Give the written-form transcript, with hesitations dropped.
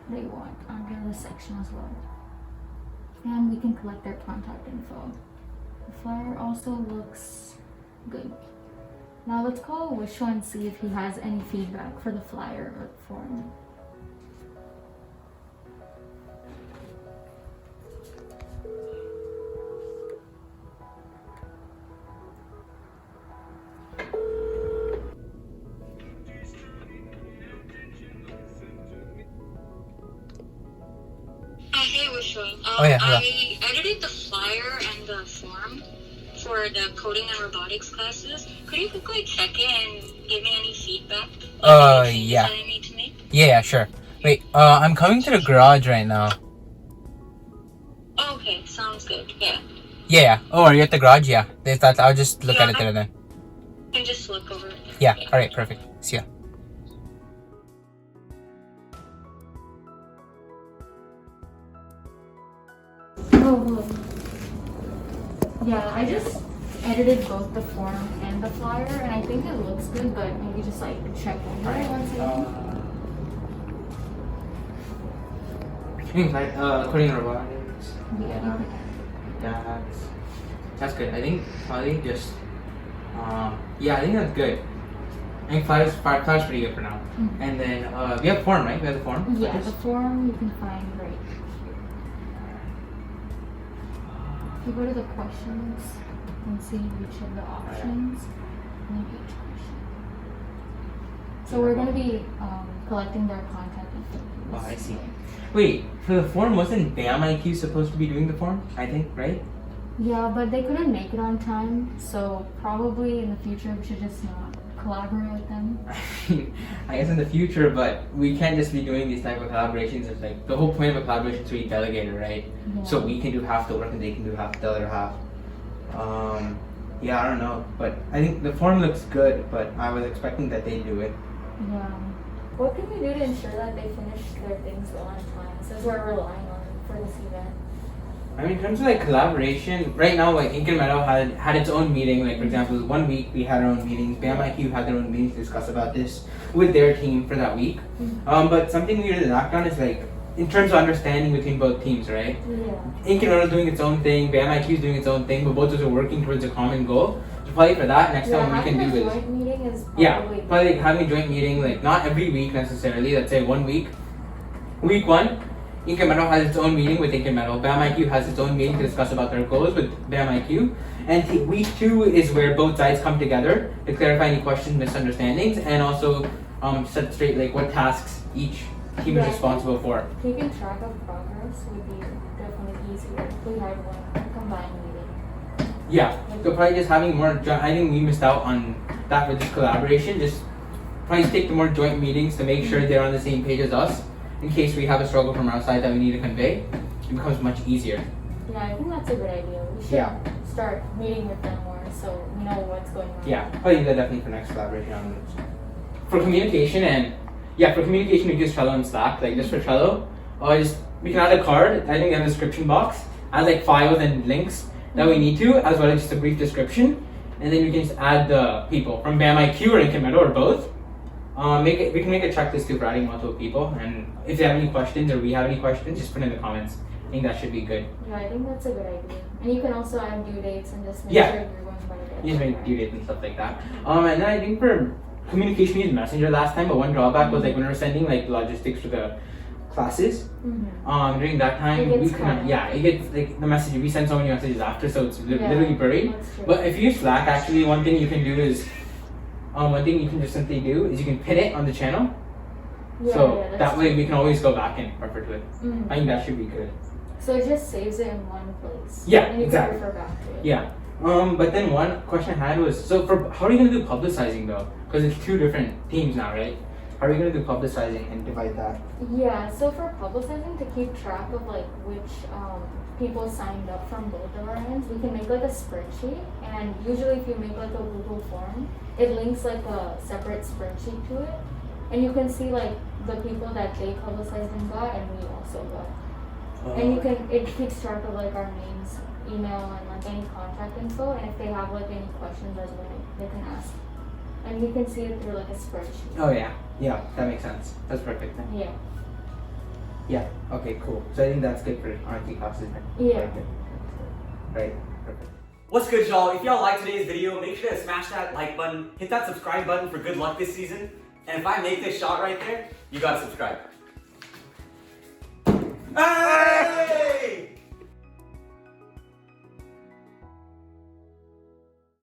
they want under the section as well. And we can collect their contact info. The flyer also looks good. Now let's call Wishwa and see if he has any feedback for the flyer or form. Hey, Wishwa. Yeah. I edited the flyer and the form for the coding and robotics classes. Could you quickly check it and give me any feedback? Yeah. That I need to make? Yeah, sure. Wait, I'm coming to the garage right now. Oh, okay, sounds good. Yeah. Yeah. Oh, are you at the garage? Yeah. I'll just look at it there then. You can just look over it. Yeah. All right. Perfect. See ya. Oh, yeah, I just edited both the form and the flyer, and I think it looks good, but maybe just like check over it once again. Coding robotics. Yeah. That's good. I think probably just yeah, I think that's good. I think flyer's pretty good for now. Mhm. And then we have form, right? We have the form. Yeah, the form you can find right here. If you go to the questions and see each of the options, and then each question. So we're going to be collecting their contact info. Oh, I see. Wait, for the form, wasn't BAM IQ supposed to be doing the form? I think, right? Yeah, but they couldn't make it on time, so probably in the future we should just not collaborate with them. I guess in the future, but we can't just be doing these type of collaborations. It's like the whole point of a collaboration is to be delegated, right? Yeah. So we can do half the work and they can do half the other half. Yeah, I don't know, but I think the form looks good, but I was expecting that they do it. Yeah. What can we do to ensure that they finish their things well on time, since we're relying on them for this event? I mean, in terms of like collaboration, right now, like Ink and Meadow had its own meeting. Like for example, 1 week we had our own meetings. BAM IQ had their own meetings to discuss about this with their team for that week. But something we really lacked on is like in terms of understanding between both teams, right? Yeah. Ink and Meadow is doing its own thing, BAM IQ is doing its own thing, but both of us are working towards a common goal. So probably for that, next time what we can do is joint meeting is probably probably like having a joint meeting, like not every week necessarily. Let's say 1 week. Week 1. Ink and Meadow has its own meeting with Ink and Meadow. BAM IQ has its own meeting to discuss about their goals with BAM IQ. And week 2 is where both sides come together to clarify any questions, misunderstandings, and also set straight like what tasks each team is responsible for. Keeping track of progress would be definitely easier if we had one combined meeting. Yeah, so probably just having more. I think we missed out on that with this collaboration. Just probably take the more joint meetings to make sure they're on the same page as us. In case we have a struggle from our side that we need to convey, it becomes much easier. Yeah, I think that's a good idea. We should start meeting with them more so we know what's going on. Yeah, probably that definitely for next collaboration on this. For communication for communication we use Trello and Slack. Like just for Trello, we can add a card. I think in the description box, add like files and links that we need to, as well as just a brief description, and then we can just add the people from BAM IQ or Ink and Meadow or both. We can make a checklist too for adding multiple people, and if they have any questions or we have any questions, just put in the comments. I think that should be good. Yeah, I think that's a good idea. And you can also add due dates and just make Yeah. sure you're going by the Just make due dates and stuff like that. And then I think for communication, we used Messenger last time, but one drawback was like when we were sending like logistics for the classes. During that time, It gets we cannot. Yeah, it gets like the message. We send so many messages after, so it's literally buried. That's true. But if you use Slack, actually, one thing you can do is. One thing you can just simply do is you can pin it on the channel, so that way we can always go back and refer to it. I think that should be good. So it just saves it in one place. Yeah, and you exactly. can refer back to it. Yeah. But then one question I had was, so for how are you gonna do publicizing though? Because it's 2 different teams now, right? How are you gonna do publicizing and divide that? Yeah, so for publicizing, to keep track of like which people signed up from both of our ends, we can make like a spreadsheet, and usually if you make like a Google form, it links like a separate spreadsheet to it, and you can see like the people that they publicized and got, and we also got. And it keeps track of like our names, email, and like any contact info, and if they have like any questions as well, they can ask. And you can see it through like a spreadsheet. Oh yeah, that makes sense. That's perfect then. Yeah. Yeah. Okay. Cool. So I think that's good for R&D classes. Then. Yeah. Right. Perfect. What's good, y'all? If y'all liked today's video, make sure to smash that like button, hit that subscribe button for good luck this season, and if I make this shot right there, you gotta subscribe.